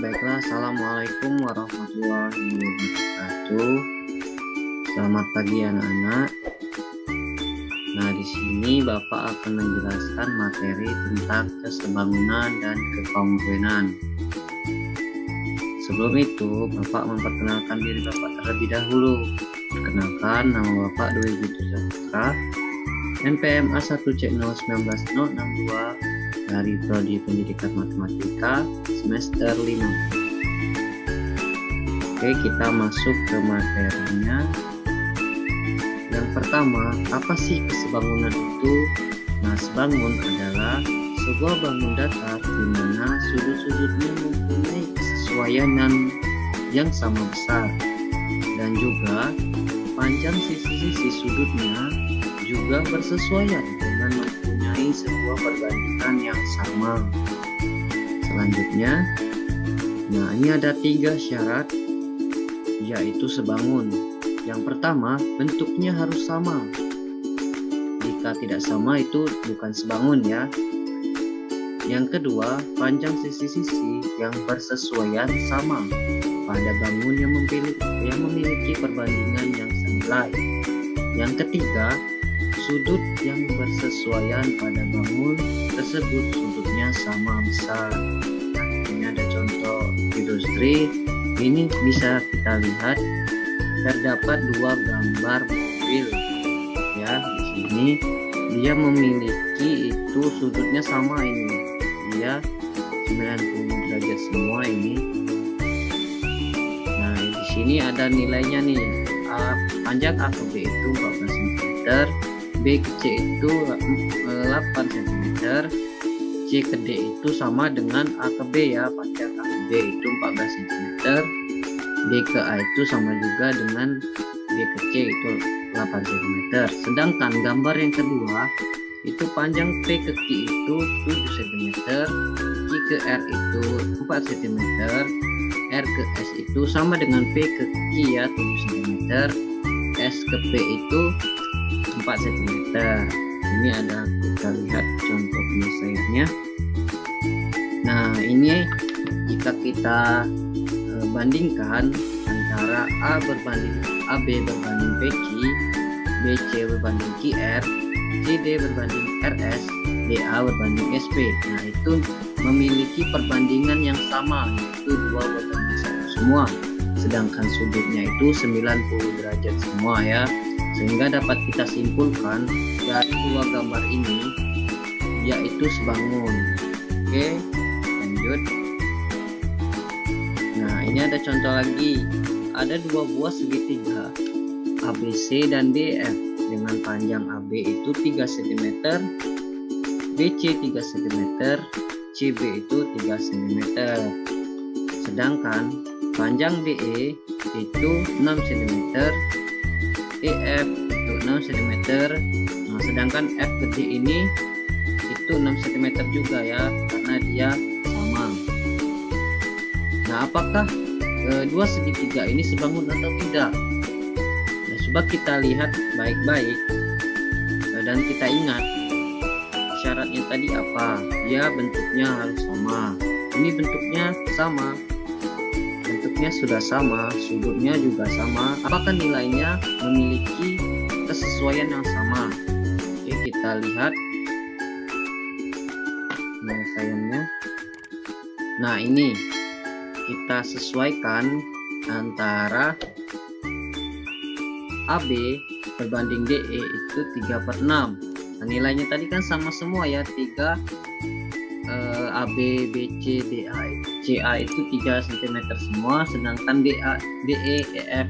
Baiklah, assalamualaikum warahmatullahi wabarakatuh. Selamat pagi anak-anak. Nah, di sini Bapak akan menjelaskan materi tentang kesebangunan dan kekongruenan. Sebelum itu, Bapak memperkenalkan diri Bapak terlebih dahulu. Perkenalkan, nama Bapak Dwi Gituza Putra, NPM A1C019062 dari Prodi Pendidikan Matematika semester 5. Oke, kita masuk ke materinya. Yang pertama, apa sih kesebangunan itu? Nah, sebangun adalah sebuah bangun datar di mana sudut-sudutnya mempunyai kesesuaian yang sama besar, dan juga panjang sisi-sisi sudutnya juga bersesuaian dengan mempunyai sebuah perbandingan yang sama. Selanjutnya, nah ini ada 3 syarat, yaitu sebangun. Yang pertama, bentuknya harus sama. Jika tidak sama itu bukan sebangun ya. Yang kedua, panjang sisi-sisi yang bersesuaian sama pada bangun yang memiliki perbandingan yang senilai. Yang ketiga, sudut yang bersesuaian pada bangun tersebut sudutnya sama besar. Nah, ini ada contoh industri. Ini bisa kita lihat terdapat 2 gambar mobil. Ya, di sini dia memiliki itu sudutnya sama ini. Dia 90 derajat semua ini. Nah, di sini ada nilainya nih. Panjang A ke B itu 14 cm. B ke C itu 8 cm, C ke D itu sama dengan A ke B ya, panjang A ke B itu 14 cm, D ke A itu sama juga dengan B ke C itu 8 cm. Sedangkan gambar yang kedua itu panjang P ke Q itu 7 cm, Q ke R itu 4 cm, R ke S itu sama dengan P ke Q ya 7 cm, S ke P itu 4 cm. Ini ada, kita lihat contoh penyelesaiannya. Nah, ini jika kita bandingkan antara AB berbanding PQ, BC berbanding QR, CD berbanding RS, DA berbanding SP. Nah, itu memiliki perbandingan yang sama, yaitu 2 berbanding 1 semua. Sedangkan sudutnya itu 90 derajat semua ya. Sehingga dapat kita simpulkan dari 2 gambar ini yaitu sebangun. Oke, lanjut. Nah, ini ada contoh lagi. Ada 2 buah segitiga ABC dan DF dengan panjang AB itu 3 cm, BC 3 cm, CB itu 3 cm. Sedangkan panjang DE itu 6 cm, EF itu 6 cm. Nah, sedangkan F ke D ini itu 6 cm juga ya, karena dia sama. Nah, apakah 2 segitiga ini sebangun atau tidak? Nah, coba kita lihat baik-baik dan kita ingat syaratnya tadi apa? Ya, bentuknya harus sama. Ini bentuknya sama. Bentuknya sudah sama, sudutnya juga sama. Apakah nilainya memiliki kesesuaian yang sama? Oke, kita lihat penyelesaiannya. Nah, ini kita sesuaikan antara AB berbanding DE itu 3/6. Nah, nilainya tadi kan sama semua ya, 3 AB, BC, DA, CA itu 3 cm semua, sedangkan DA, DE, EF,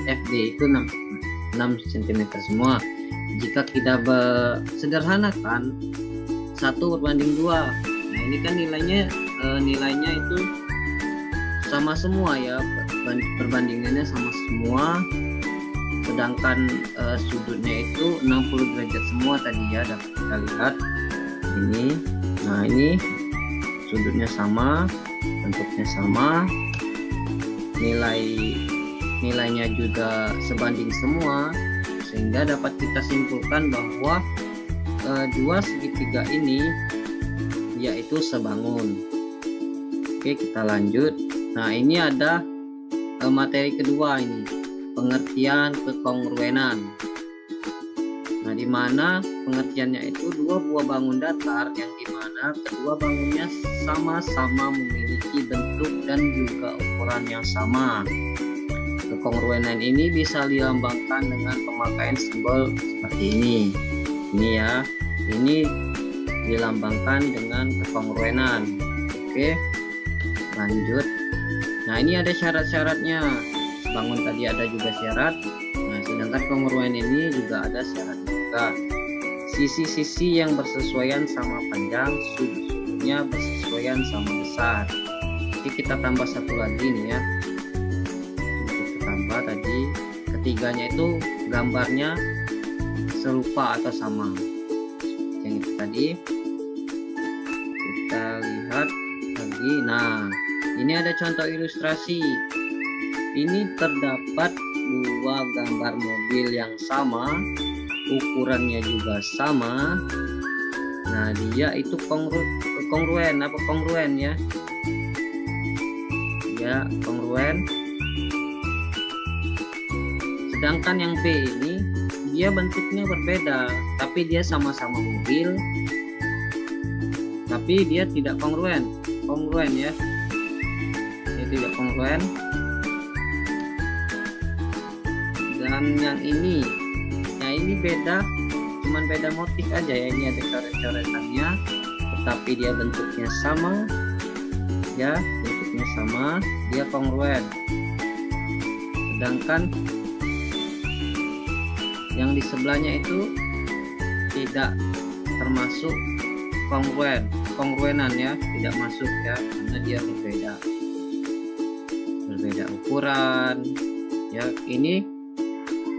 FD itu 6 cm semua. Jika kita sederhanakan 1 berbanding 2. Nah, ini kan nilainya itu sama semua ya, perbandingannya sama semua. Sedangkan sudutnya itu 60 derajat semua tadi ya, dapat kita lihat ini. Nah, ini sudutnya sama, bentuknya sama, nilainya juga sebanding semua, sehingga dapat kita simpulkan bahwa 2 segitiga ini yaitu sebangun. Oke, kita lanjut. Nah, ini ada materi kedua ini, pengertian kekongruenan. Nah, di mana pengertiannya itu dua buah bangun datar yang dimana kedua bangunnya sama-sama memiliki bentuk dan juga ukuran yang sama. Kekongruenan ini bisa dilambangkan dengan pemakaian simbol seperti ini. Ini ya, ini dilambangkan dengan kekongruenan. Oke, lanjut. Nah, ini ada syarat-syaratnya. Bangun tadi ada juga syarat. Nah, sedangkan kongruen ini juga ada syarat juga. Sisi-sisi yang bersesuaian sama panjang, sudut-sudutnya bersesuaian sama besar. Jadi kita tambah satu lagi nih ya. Kita tambah tadi, ketiganya itu gambarnya serupa atau sama. Yang itu tadi kita lihat lagi. Nah, ini ada contoh ilustrasi. Ini terdapat dua gambar mobil yang sama, ukurannya juga sama. Nah, dia itu kongruen ya? Ya, kongruen. Sedangkan yang B ini dia bentuknya berbeda, tapi dia sama-sama mobil, tapi dia tidak kongruen ya. Dia tidak kongruen. Dan yang ini, nah ini beda, cuman beda motif aja ya. Ini ada coret-coretannya, tetapi dia bentuknya sama ya, bentuknya sama, dia kongruen. Sedangkan yang di sebelahnya itu tidak termasuk kongruenan ya, tidak masuk ya, karena dia berbeda ukuran ya. Ini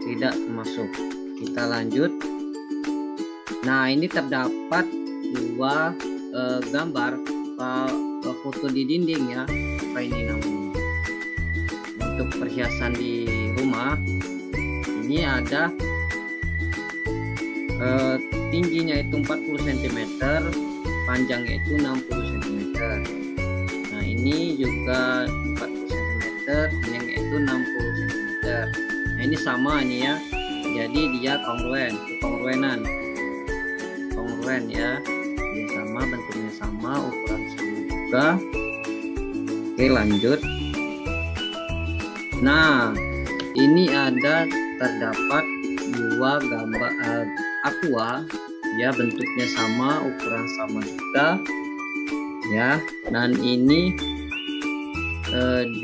tidak masuk. Kita lanjut. Nah, ini terdapat dua gambar foto di dinding ya. Apa ini namanya? Untuk perhiasan di rumah. Ini ada tingginya itu 40 cm, panjangnya itu 60 cm. Nah, ini juga 40 cm, panjangnya itu 60 cm. Nah, ini sama nih ya. Jadi dia kongruen ya. Dia sama, bentuknya sama, ukuran sama juga. Oke, lanjut. Nah, ini ada terdapat dua gambar aqua ya, bentuknya sama, ukuran sama juga ya. Dan ini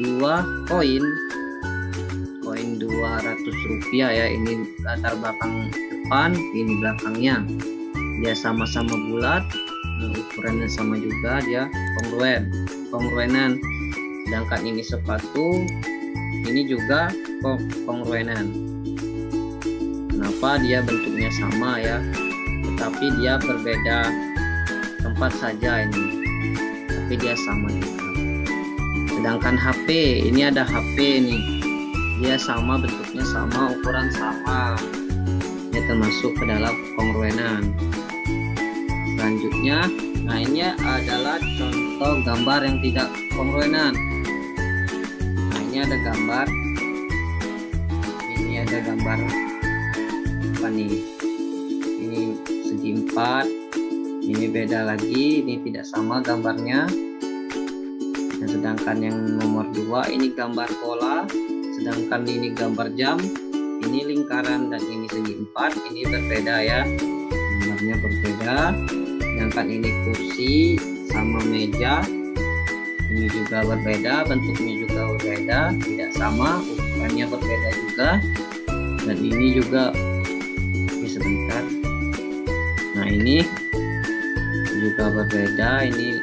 dua koin 200 rupiah ya. Ini latar belakang depan, ini belakangnya. Dia sama-sama bulat, ukurannya sama juga, dia kongruenan. Sedangkan ini sepatu, ini juga kongruenan. Kenapa? Dia bentuknya sama ya, tetapi dia berbeda tempat saja ini, tapi dia sama juga. Sedangkan HP, ini ada HP nih, dia sama, bentuknya sama, ukuran sama, dia termasuk ke dalam kongruenan. Selanjutnya, nah ini adalah contoh gambar yang tidak kongruenan. Nah, ini ada gambar apa nih? Ini segi 4, ini beda lagi, ini tidak sama gambarnya. Nah, sedangkan yang nomor 2 ini gambar bola, sedangkan ini gambar jam, ini lingkaran, dan ini segi 4, ini berbeda ya, gambarnya berbeda. Sedangkan ini kursi sama meja, ini juga berbeda, bentuknya juga berbeda, tidak sama, ukurannya berbeda juga. Dan ini juga, ini sebentar, nah ini juga berbeda, ini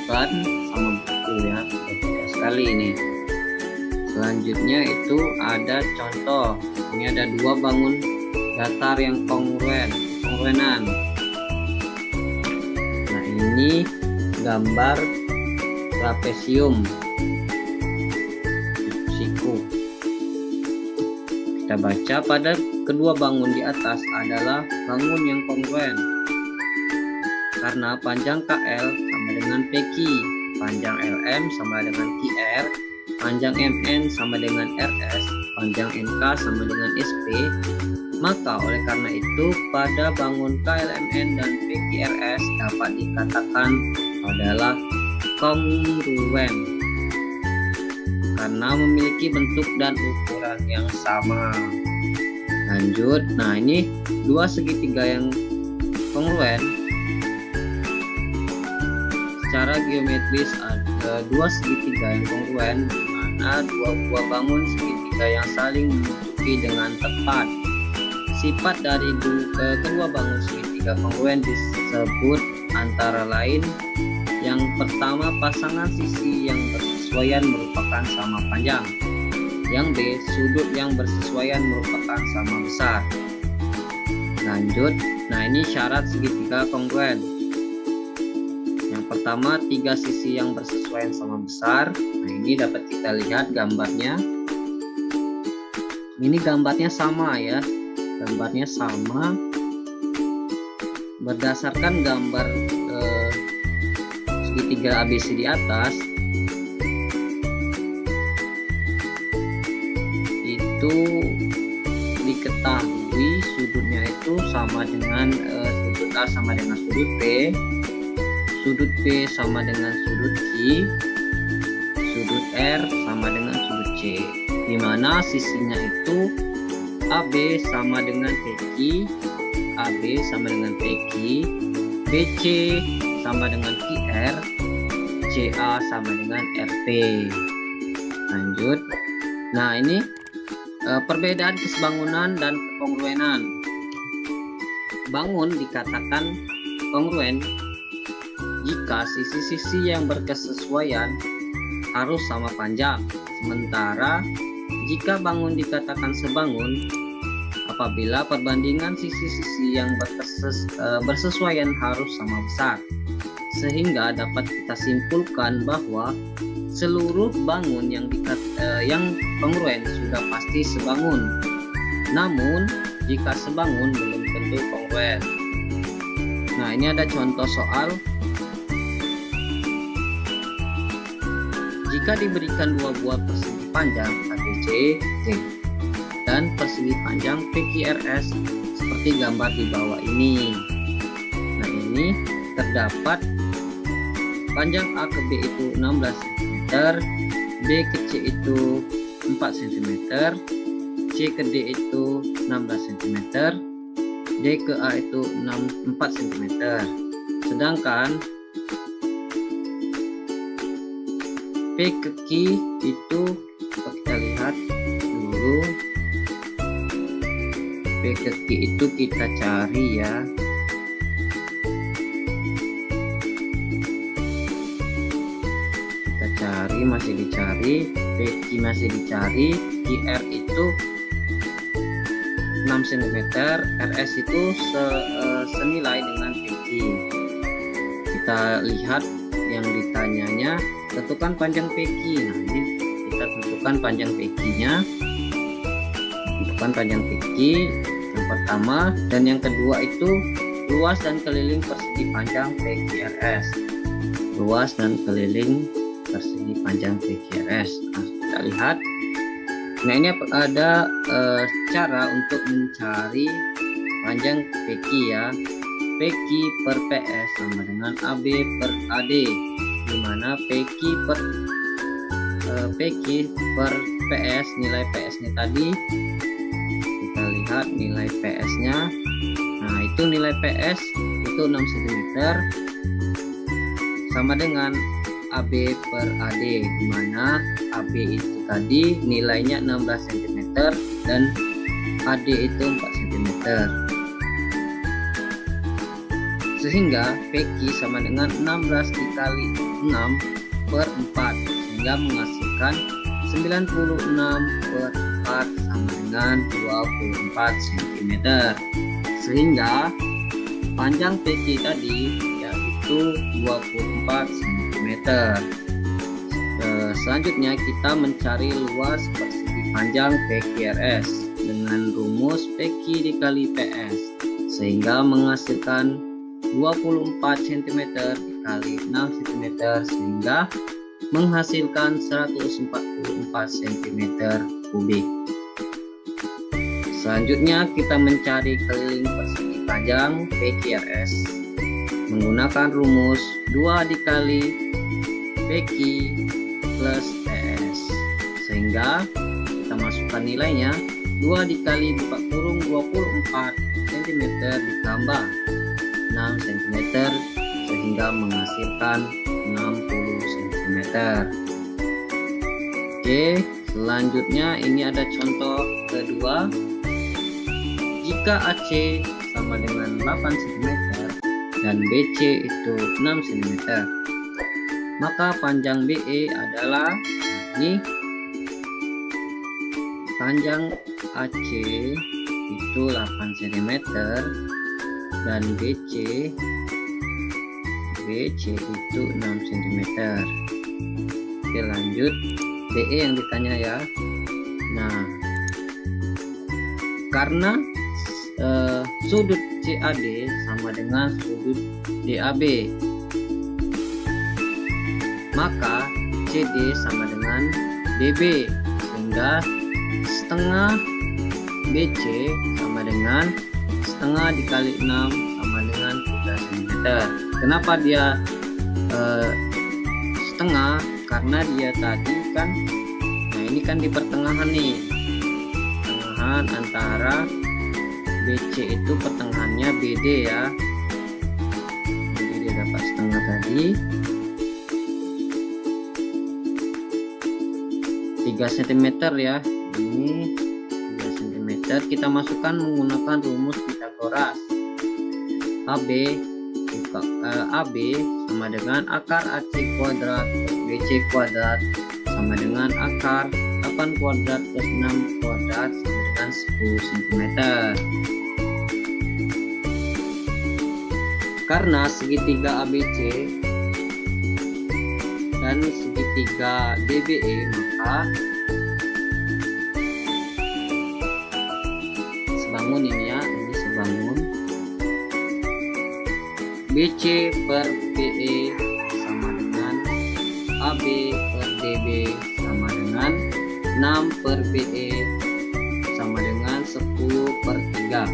ban sama buku ya, berbeda sekali ini. Selanjutnya itu ada contoh, ini ada dua bangun datar yang kongruenan. Nah, ini gambar trapesium siku. Kita baca, pada kedua bangun di atas adalah bangun yang kongruen karena panjang KL sama dengan PQ, panjang LM sama dengan QR, panjang MN sama dengan RS, panjang NK sama dengan SP, maka oleh karena itu pada bangun KLMN dan PQRS dapat dikatakan adalah kongruen karena memiliki bentuk dan ukuran yang sama. Lanjut, nah ini dua segitiga yang kongruen. Secara geometris ada dua segitiga yang kongruen, di mana dua buah bangun segitiga yang saling menutupi dengan tepat. Sifat dari kedua bangun segitiga kongruen disebut antara lain: yang pertama, pasangan sisi yang bersesuaian merupakan sama panjang. Yang B, sudut yang bersesuaian merupakan sama besar. Lanjut, nah ini syarat segitiga kongruen. Yang pertama, tiga sisi yang bersesuaian sama besar. Nah ini dapat kita lihat gambarnya. Ini gambarnya sama ya, gambarnya sama. Berdasarkan gambar segitiga ABC di atas, itu diketahui sudutnya itu sama dengan sudut A sama dengan sudut B sama dengan sudut Q, sudut R sama dengan sudut C, di mana sisinya itu AB sama dengan PQ, AB sama dengan PQ, BC sama dengan QR, CA sama dengan RP. Lanjut, nah ini perbedaan kesebangunan dan kekongruenan. Bangun dikatakan kongruen jika sisi-sisi yang berkesesuaian harus sama panjang, sementara jika bangun dikatakan sebangun apabila perbandingan sisi-sisi yang bersesuaian harus sama besar, sehingga dapat kita simpulkan bahwa seluruh bangun yang kongruen sudah pasti sebangun. Namun jika sebangun belum tentu kongruen. Nah ini ada contoh soal. Jika diberikan dua buah persegi panjang ABC dan persegi panjang PQRS seperti gambar di bawah ini. Nah ini terdapat panjang A ke B itu 16 cm, B ke C itu 4 cm, C ke D itu 16 cm, D ke A itu 4 cm. Sedangkan P ke Q itu kita lihat dulu. P ke Q itu kita cari ya. Masih dicari, PQ masih dicari, QR itu 6 cm, RS itu senilai dengan PQ. Kita lihat yang ditanyanya, tentukan panjang PQ. Nah ini kita tentukan panjang PQ-nya. Tentukan panjang PQ yang pertama, dan yang kedua itu luas dan keliling persegi panjang PQRS. Luas dan keliling persegi panjang PQRS. Nah, kita lihat. Nah ini ada cara untuk mencari panjang PQ ya. PQ per PS sama dengan AB per AD, di mana PQ per PS, nilai PS-nya tadi kita lihat nilai PS-nya. Nah itu nilai PS itu 6 cm sama dengan AB per AD, di mana AB itu tadi nilainya 16 cm dan AD itu 4 cm. Sehingga PQ sama dengan 16 dikali 6 per 4, sehingga menghasilkan 96 per 4 sama dengan 24 cm. Sehingga panjang PQ tadi yaitu 24 cm. Selanjutnya kita mencari luas persegi panjang PQRS dengan rumus PQ dikali PS, sehingga menghasilkan 24 cm dikali 6 cm, sehingga menghasilkan 144 cm kubik. Selanjutnya kita mencari keliling persegi panjang PQRS menggunakan rumus 2 dikali PQ plus ES, sehingga kita masukkan nilainya 2 dikali buka kurung 24 cm ditambah 6 cm sehingga menghasilkan 60 cm. Oke, selanjutnya ini ada contoh kedua. Jika AC sama dengan 8 cm dan BC itu 6 cm, maka panjang BE adalah ini panjang AC itu 8 cm dan BC itu 6 cm. Oke, lanjut BE yang ditanya ya. Nah, karena sudut CAD sama dengan sudut DAB, maka CD sama dengan DB, sehingga setengah BC sama dengan setengah dikali 6 sama dengan 3 cm. Kenapa dia setengah? Karena dia tadi kan, nah ini kan di pertengahan nih, pertengahan antara BC itu pertengahannya BD ya, jadi dia dapat setengah tadi 3 cm ya. Ini 3 cm kita masukkan menggunakan rumus Pythagoras. AB sama dengan akar AC kuadrat plus BC kuadrat sama dengan akar 8 kuadrat plus 6 kuadrat sama dengan 10 cm. Karena segitiga ABC dan segitiga DBE, maka sebangun ini ya, ini sebangun BC per BE sama dengan AB per DB sama dengan 6 per BE sama dengan 10 per 3,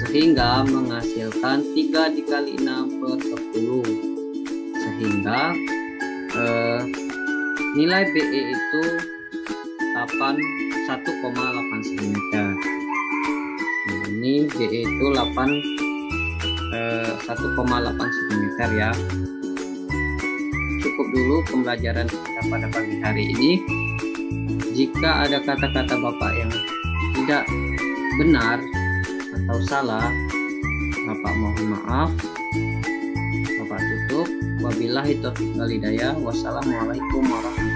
sehingga menghasilkan 3 dikali 6 per 10, sehingga nilai BE itu 1,8 cm. Nah, ini BE itu 1,8 cm ya. Cukup dulu pembelajaran kita pada pagi hari ini. Jika ada kata-kata Bapak yang tidak benar atau salah, Bapak mohon maaf. Bapak tutup. Wabillahi taufiq wal hidayah. Wassalamualaikum warahmatullahi wabarakatuh.